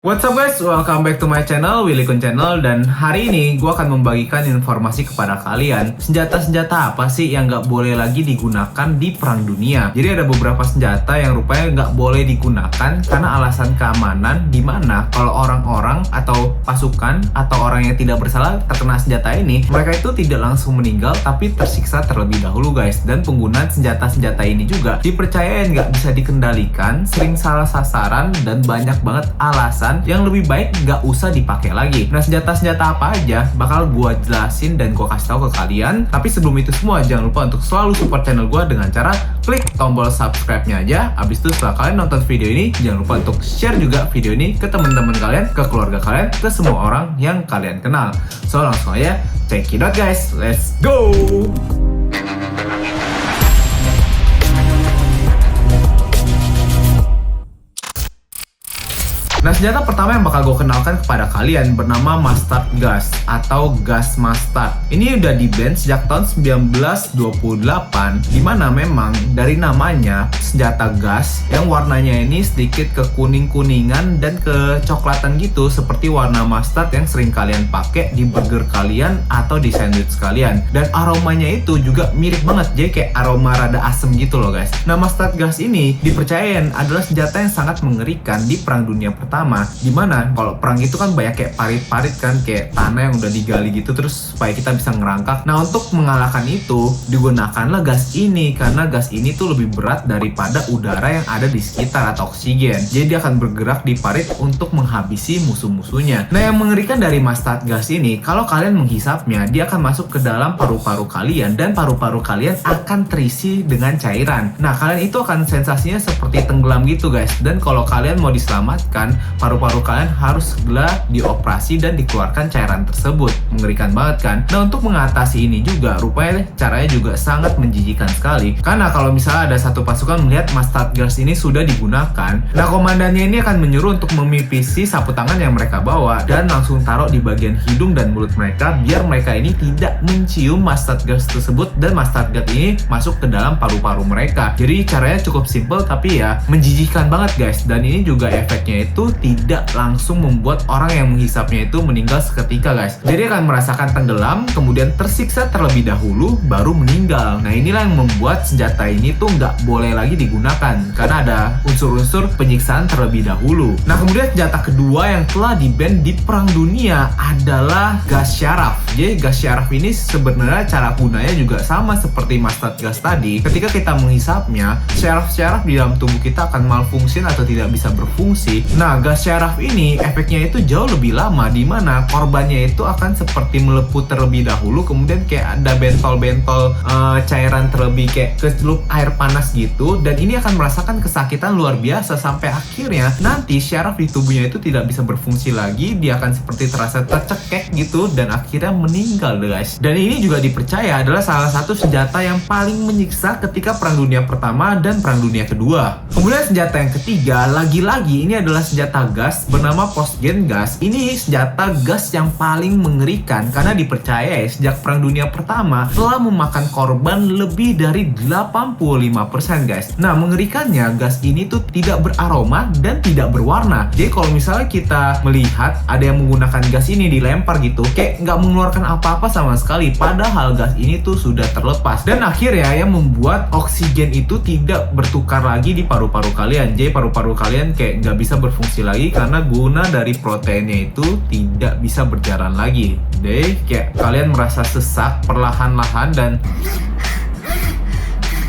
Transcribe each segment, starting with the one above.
What's up guys, welcome back to my channel, Willy Kun Channel. Dan hari ini gue akan membagikan informasi kepada kalian senjata-senjata apa sih yang gak boleh lagi digunakan di perang dunia. Jadi ada beberapa senjata yang rupanya gak boleh digunakan karena alasan keamanan, dimana kalau orang-orang atau pasukan atau orang yang tidak bersalah terkena senjata ini, mereka itu tidak langsung meninggal tapi tersiksa terlebih dahulu guys. Dan penggunaan senjata-senjata ini juga dipercayain gak bisa dikendalikan, sering salah sasaran, dan banyak banget alasan yang lebih baik nggak usah dipakai lagi. Nah, senjata-senjata apa aja bakal gue jelasin dan gue kasih tahu ke kalian. Tapi sebelum itu semua, jangan lupa untuk selalu support channel gue dengan cara klik tombol subscribe-nya aja. Abis itu setelah kalian nonton video ini, jangan lupa untuk share juga video ini ke teman-teman kalian, ke keluarga kalian, ke semua orang yang kalian kenal. So langsung aja check it out guys, let's go! Nah, senjata pertama yang bakal gue kenalkan kepada kalian bernama mustard gas atau gas mustard. Ini udah di-ban sejak tahun 1928, dimana memang dari namanya senjata gas yang warnanya ini sedikit ke kuning-kuningan dan kecoklatan gitu, seperti warna mustard yang sering kalian pakai di burger kalian atau di sandwich kalian. Dan aromanya itu juga mirip banget, jadi kayak aroma rada asem gitu loh guys. Nah, mustard gas ini dipercayain adalah senjata yang sangat mengerikan di Perang Dunia Pertama, dimana kalau perang itu kan banyak kayak parit-parit kan, kayak tanah yang udah digali gitu terus supaya kita bisa ngerangkak. Nah, untuk mengalahkan itu digunakanlah gas ini, karena gas ini tuh lebih berat daripada udara yang ada di sekitar atau oksigen. Jadi dia akan bergerak di parit untuk menghabisi musuh-musuhnya. Nah, yang mengerikan dari mustard gas ini, kalau kalian menghisapnya, dia akan masuk ke dalam paru-paru kalian dan paru-paru kalian akan terisi dengan cairan. Nah, kalian itu akan sensasinya seperti tenggelam gitu guys. Dan kalau kalian mau diselamatkan, paru-paru kalian harus segera dioperasi dan dikeluarkan cairan tersebut. Mengerikan banget kan? Nah, untuk mengatasi ini juga rupanya caranya juga sangat menjijikan sekali. Karena kalau misalnya ada satu pasukan melihat mustard gas ini sudah digunakan, nah komandannya ini akan menyuruh untuk memipisi sapu tangan yang mereka bawa dan langsung taruh di bagian hidung dan mulut mereka biar mereka ini tidak mencium mustard gas tersebut dan mustard gas ini masuk ke dalam paru-paru mereka. Jadi caranya cukup simple tapi ya menjijikan banget guys. Dan ini juga efeknya itu tidak langsung membuat orang yang menghisapnya itu meninggal seketika guys. Jadi akan merasakan tenggelam, kemudian tersiksa terlebih dahulu, baru meninggal. Nah, inilah yang membuat senjata ini tuh nggak boleh lagi digunakan karena ada unsur-unsur penyiksaan terlebih dahulu. Nah, kemudian senjata kedua yang telah di-ban di Perang Dunia adalah gas syaraf. Jadi gas syaraf ini sebenarnya cara gunanya juga sama seperti mustard gas tadi. Ketika kita menghisapnya, syaraf-syaraf di dalam tubuh kita akan malfungsi atau tidak bisa berfungsi. Nah, gas syaraf ini efeknya itu jauh lebih lama, dimana korbannya itu akan seperti melepuh terlebih dahulu, kemudian kayak ada bentol-bentol cairan terlebih kayak kecelup air panas gitu, dan ini akan merasakan kesakitan luar biasa sampai akhirnya nanti syaraf di tubuhnya itu tidak bisa berfungsi lagi, dia akan seperti terasa tercekek gitu dan akhirnya meninggal guys. Dan ini juga dipercaya adalah salah satu senjata yang paling menyiksa ketika Perang Dunia Pertama dan Perang Dunia Kedua. Kemudian senjata yang ketiga, lagi-lagi ini adalah senjata gas bernama phosgen gas. Ini senjata gas yang paling mengerikan karena dipercaya sejak Perang Dunia Pertama telah memakan korban lebih dari 85% guys. Nah, mengerikannya gas ini tuh tidak beraroma dan tidak berwarna. Jadi kalau misalnya kita melihat ada yang menggunakan gas ini dilempar gitu, kayak nggak mengeluarkan apa-apa sama sekali, padahal gas ini tuh sudah terlepas. Dan akhirnya yang membuat oksigen itu tidak bertukar lagi di paru-paru kalian. Jadi paru-paru kalian kayak nggak bisa berfungsi lagi karena guna dari proteinnya itu tidak bisa berjalan lagi. Jadi kayak kalian merasa sesak perlahan-lahan dan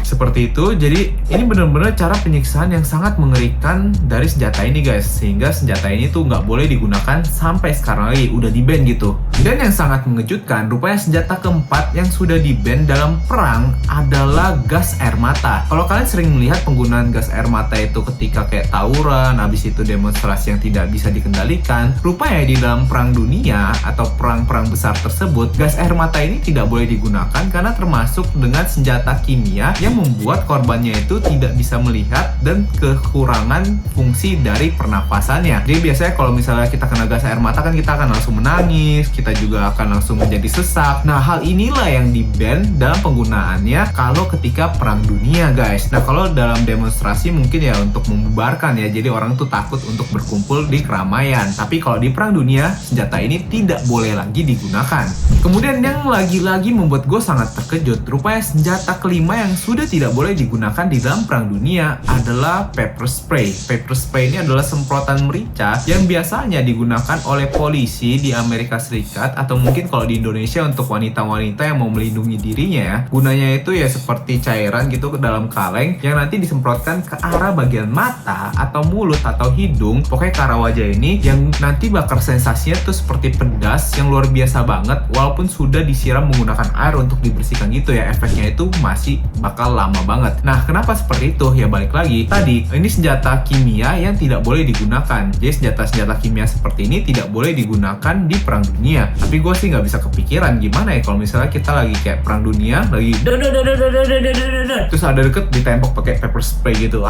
seperti itu. Jadi ini benar-benar cara penyiksaan yang sangat mengerikan dari senjata ini guys, sehingga senjata ini tuh nggak boleh digunakan sampai sekarang lagi, udah di-ban gitu. Dan yang sangat mengejutkan, rupanya senjata keempat yang sudah di-ban dalam perang adalah gas air mata. Kalau kalian sering melihat penggunaan gas air mata itu ketika kayak tawuran, habis itu demonstrasi yang tidak bisa dikendalikan, rupanya di dalam perang dunia atau perang-perang besar tersebut, gas air mata ini tidak boleh digunakan karena termasuk dengan senjata kimia yang membuat korbannya itu tidak bisa melihat dan kekurangan fungsi dari pernapasannya. Jadi biasanya kalau misalnya kita kena gas air mata kan kita akan langsung menangis, kita kita juga akan langsung menjadi sesak. Nah, hal inilah yang di-ban dalam penggunaannya kalau ketika perang dunia, guys. Nah, kalau dalam demonstrasi mungkin ya untuk membubarkan ya, jadi orang tuh takut untuk berkumpul di keramaian. Tapi kalau di perang dunia, senjata ini tidak boleh lagi digunakan. Kemudian yang lagi-lagi membuat gue sangat terkejut, rupanya senjata kelima yang sudah tidak boleh digunakan di dalam perang dunia adalah pepper spray. Pepper spray ini adalah semprotan merica yang biasanya digunakan oleh polisi di Amerika Serikat, atau mungkin kalau di Indonesia untuk wanita-wanita yang mau melindungi dirinya ya. Gunanya itu ya seperti cairan gitu ke dalam kaleng yang nanti disemprotkan ke arah bagian mata atau mulut atau hidung, pokoknya ke arah wajah ini, yang nanti bakal sensasinya tuh seperti pedas yang luar biasa banget. Walaupun sudah disiram menggunakan air untuk dibersihkan gitu ya, efeknya itu masih bakal lama banget. Nah, kenapa seperti itu? Ya balik lagi tadi, ini senjata kimia yang tidak boleh digunakan. Jadi senjata-senjata kimia seperti ini tidak boleh digunakan di perang dunia. Tapi gue sih nggak bisa kepikiran gimana ya kalau misalnya kita lagi kayak perang dunia, lagi terus ada deket ditembak pakai pepper spray gitu.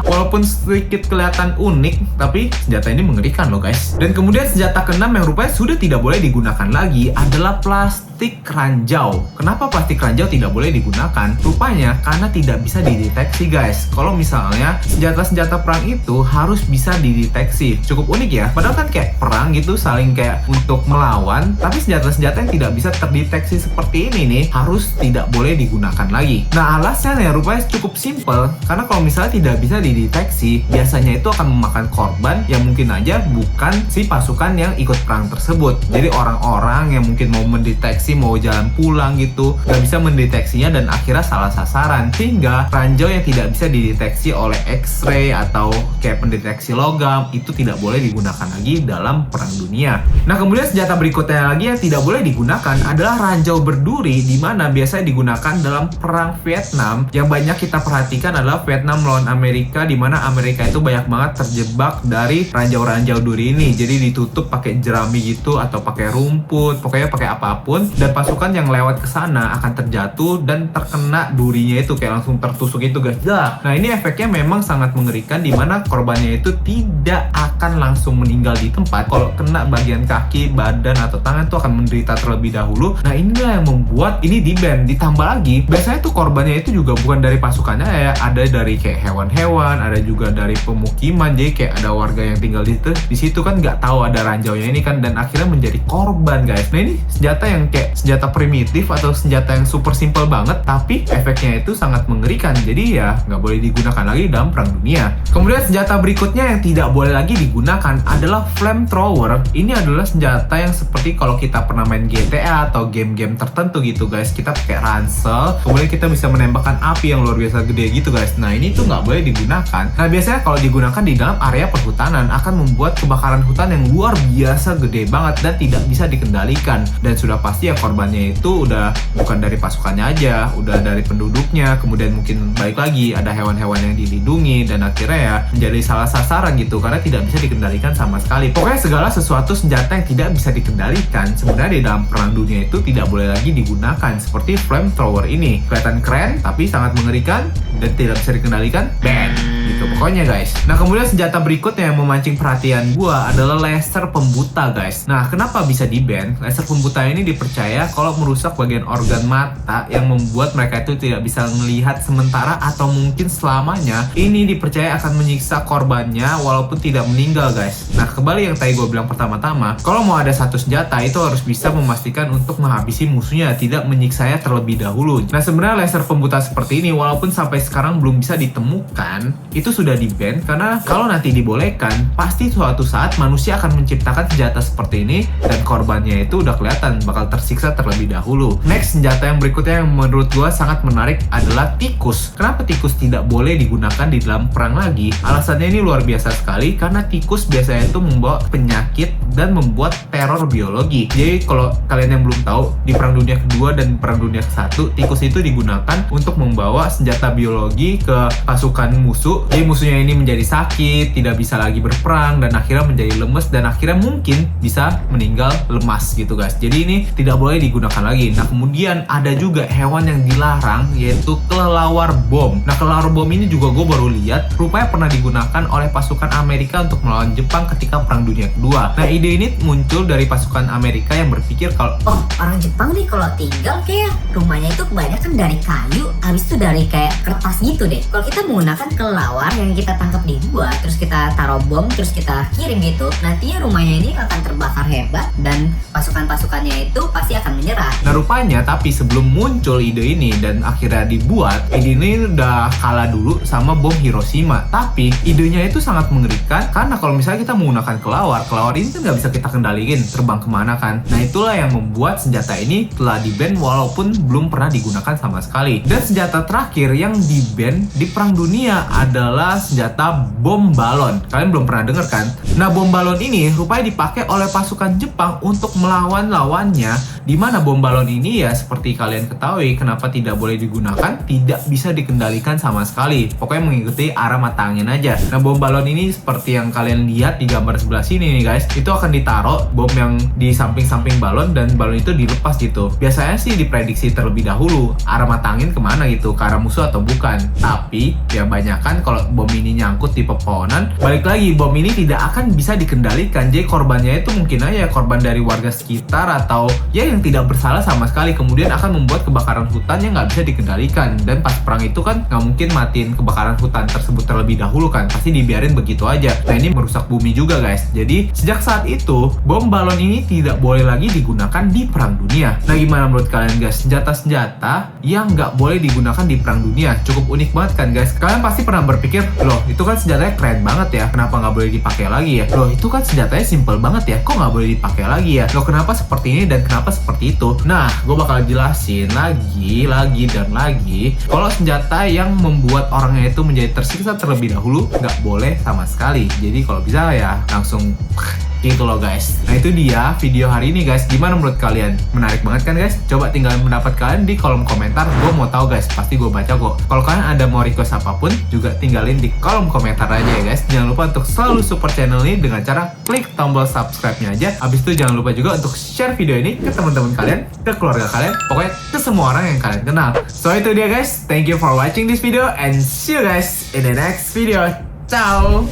Walaupun sedikit kelihatan unik, tapi senjata ini mengerikan loh guys. Dan kemudian senjata keenam yang rupanya sudah tidak boleh digunakan lagi adalah plastik ranjau. Kenapa plastik ranjau tidak boleh digunakan? Rupanya karena tidak bisa dideteksi guys. Kalau misalnya senjata-senjata perang itu harus bisa dideteksi. Cukup unik ya. Padahal kan kayak perang gitu saling kayak untuk melawan, tapi senjata-senjata yang tidak bisa terdeteksi seperti ini nih harus tidak boleh digunakan lagi. Nah, alasannya rupanya cukup simple, karena kalau misalnya tidak bisa dideteksi, biasanya itu akan memakan korban yang mungkin aja bukan si pasukan yang ikut perang tersebut. Jadi orang-orang yang mungkin mau mendeteksi, mau jalan pulang gitu, gak bisa mendeteksinya dan akhirnya salah sasaran, sehingga ranjau yang tidak bisa dideteksi oleh X-ray atau kayak pendeteksi logam itu tidak boleh digunakan lagi dalam perang dunia. Nah, kemudian senjata berikutnya lagi yang tidak boleh digunakan adalah ranjau berduri, di mana biasanya digunakan dalam perang Vietnam. Yang banyak kita perhatikan adalah Vietnam melawan Amerika, di mana Amerika itu banyak banget terjebak dari ranjau-ranjau duri ini. Jadi ditutup pakai jerami gitu atau pakai rumput, pokoknya pakai apapun, dan pasukan yang lewat ke sana akan terjatuh dan terkena durinya itu kayak langsung tertusuk itu guys. Nah, ini efeknya memang sangat mengerikan, di mana korbannya itu tidak akan langsung meninggal di tempat. Kalau kena bagian kaki, badan atau tangan tuh akan menderita terlebih dahulu. Nah, inilah yang membuat ini di-ban. Ditambah lagi, biasanya tuh korbannya itu juga bukan dari pasukannya ya, ada dari kayak hewan-hewan, ada juga dari pemukiman. Jadi kayak ada warga yang tinggal di situ kan nggak tahu ada ranjaunya ini kan, dan akhirnya menjadi korban guys. Nah, ini senjata yang kayak senjata primitif atau senjata yang super simple banget, tapi efeknya itu sangat mengerikan. Jadi ya nggak boleh digunakan lagi dalam perang dunia. Kemudian senjata berikutnya yang tidak boleh lagi digunakan adalah flamethrower. Ini adalah senjata yang seperti kalau kita pernah main GTA atau game-game tertentu gitu guys, kita pakai ransel, kemudian kita bisa menembakkan api yang luar biasa gede gitu guys. Nah, ini tuh nggak boleh digunakan. Nah, biasanya kalau digunakan di dalam area perhutanan akan membuat kebakaran hutan yang luar biasa gede banget dan tidak bisa dikendalikan. Dan sudah pasti ya korbannya itu udah bukan dari pasukannya aja, udah dari penduduknya, kemudian mungkin balik lagi ada hewan-hewan yang dilindungi, dan akhirnya ya menjadi salah sasaran gitu karena tidak bisa dikendalikan sama sekali. Pokoknya segala sesuatu senjata yang tidak bisa dikendalikan sebenarnya di dalam perang dunia itu tidak boleh lagi digunakan, seperti flamethrower ini. Kelihatan keren tapi sangat mengerikan dan tidak bisa dikendalikan, ban gitu pokoknya guys. Nah, kemudian senjata berikutnya yang memancing perhatian gua adalah laser pembuta guys. Nah, kenapa bisa di-ban? Laser pembuta ini dipercaya kalau merusak bagian organ mata yang membuat mereka itu tidak bisa melihat sementara atau mungkin selamanya. Ini dipercaya akan menyiksa korbannya walaupun tidak meninggal guys. Nah, kembali yang tadi gue bilang pertama-tama, kalau mau ada satu senjata itu harus bisa memastikan untuk menghabisi musuhnya, tidak menyiksanya terlebih dahulu. Nah, sebenarnya laser pembuta seperti ini walaupun sampai sekarang belum bisa ditemukan, itu sudah di-ban karena kalau nanti dibolehkan, pasti suatu saat manusia akan menciptakan senjata seperti ini dan korbannya itu udah kelihatan bakal tersiksa terlebih dahulu. Next, senjata yang berikutnya yang menurut gue sangat menarik adalah tikus. Kenapa tikus tidak boleh digunakan di dalam perang lagi? Alasannya ini luar biasa sekali, karena tikus biasanya itu membawa penyakit dan membuat teror biologi. Jadi kalau kalian yang belum tahu, di Perang Dunia Kedua dan Perang Dunia Ke-1, tikus itu digunakan untuk membawa senjata biologi ke pasukan musuh. Jadi musuh musuhnya ini menjadi sakit, tidak bisa lagi berperang, dan akhirnya menjadi lemes, dan akhirnya mungkin bisa meninggal lemas gitu guys. Jadi ini tidak boleh digunakan lagi. Nah kemudian ada juga hewan yang dilarang, yaitu kelelawar bom. Nah kelelawar bom ini juga gue baru lihat rupanya pernah digunakan oleh pasukan Amerika untuk melawan Jepang ketika Perang Dunia Kedua. Nah ide ini muncul dari pasukan Amerika yang berpikir kalau orang Jepang nih kalau tinggal kayak rumahnya itu kebanyakan dari kayu, habis itu dari kayak kertas gitu deh. Kalau kita menggunakan kelelawar yang kita tangkap di gua, terus kita taruh bom, terus kita kirim gitu, nantinya rumahnya ini akan terbakar hebat dan pasukan-pasukannya itu pasti akan menyerah. Nah rupanya tapi sebelum muncul ide ini dan akhirnya dibuat, ide ini udah kalah dulu sama bom Hiroshima. Tapi idenya itu sangat mengerikan karena kalau misalnya kita menggunakan kelelawar ini kan nggak bisa kita kendalikan terbang kemana kan. Nah itulah yang membuat senjata ini telah di-ban walaupun belum pernah digunakan sama sekali. Dan senjata terakhir yang di-ban di Perang Dunia adalah senjata bom balon. Kalian belum pernah dengar kan? Nah bom balon ini rupanya dipakai oleh pasukan Jepang untuk melawan lawannya, dimana bom balon ini ya seperti kalian ketahui kenapa tidak boleh digunakan, tidak bisa dikendalikan sama sekali, pokoknya mengikuti arah mata angin aja. Nah bom balon ini seperti yang kalian lihat di gambar sebelah sini nih guys, itu akan ditaruh bom yang di samping-samping balon dan balon itu dilepas gitu. Biasanya sih diprediksi terlebih dahulu arah mata angin kemana gitu, ke arah musuh atau bukan. Tapi ya banyak kan kalau bom ini nyangkut di pepohonan, balik lagi bom ini tidak akan bisa dikendalikan, jadi korbannya itu mungkin aja korban dari warga sekitar atau ya yang tidak bersalah sama sekali, kemudian akan membuat kebakaran hutan yang nggak bisa dikendalikan. Dan pas perang itu kan nggak mungkin matiin kebakaran hutan tersebut terlebih dahulu kan, pasti dibiarin begitu aja. Nah ini merusak bumi juga guys. Jadi sejak saat itu bom balon ini tidak boleh lagi digunakan di Perang Dunia. Nah gimana menurut kalian guys, senjata-senjata yang nggak boleh digunakan di Perang Dunia? Cukup unik banget kan guys. Kalian pasti pernah berpikir, loh itu kan senjatanya keren banget ya, kenapa nggak boleh dipakai lagi ya? Loh itu kan senjatanya simple banget ya, kok nggak boleh dipakai lagi ya? Loh kenapa seperti ini dan kenapa seperti itu? Nah gue bakal jelasin lagi dan lagi kalau senjata yang membuat orangnya itu menjadi tersiksa terlebih dahulu nggak boleh sama sekali. Jadi kalau bisa ya langsung gitu loh guys. Nah itu dia video hari ini guys. Gimana menurut kalian? Menarik banget kan guys? Coba tinggalin pendapat kalian di kolom komentar. Gue mau tahu guys, pasti gue baca kok. Kalau kalian ada mau request apapun juga tinggalin di kolom komentar aja ya guys. Jangan lupa untuk selalu support channel ini dengan cara klik tombol subscribe-nya aja. Abis itu jangan lupa juga untuk share video ini ke teman-teman kalian, ke keluarga kalian, pokoknya ke semua orang yang kalian kenal. So itu dia guys. Thank you for watching this video and see you guys in the next video. Ciao.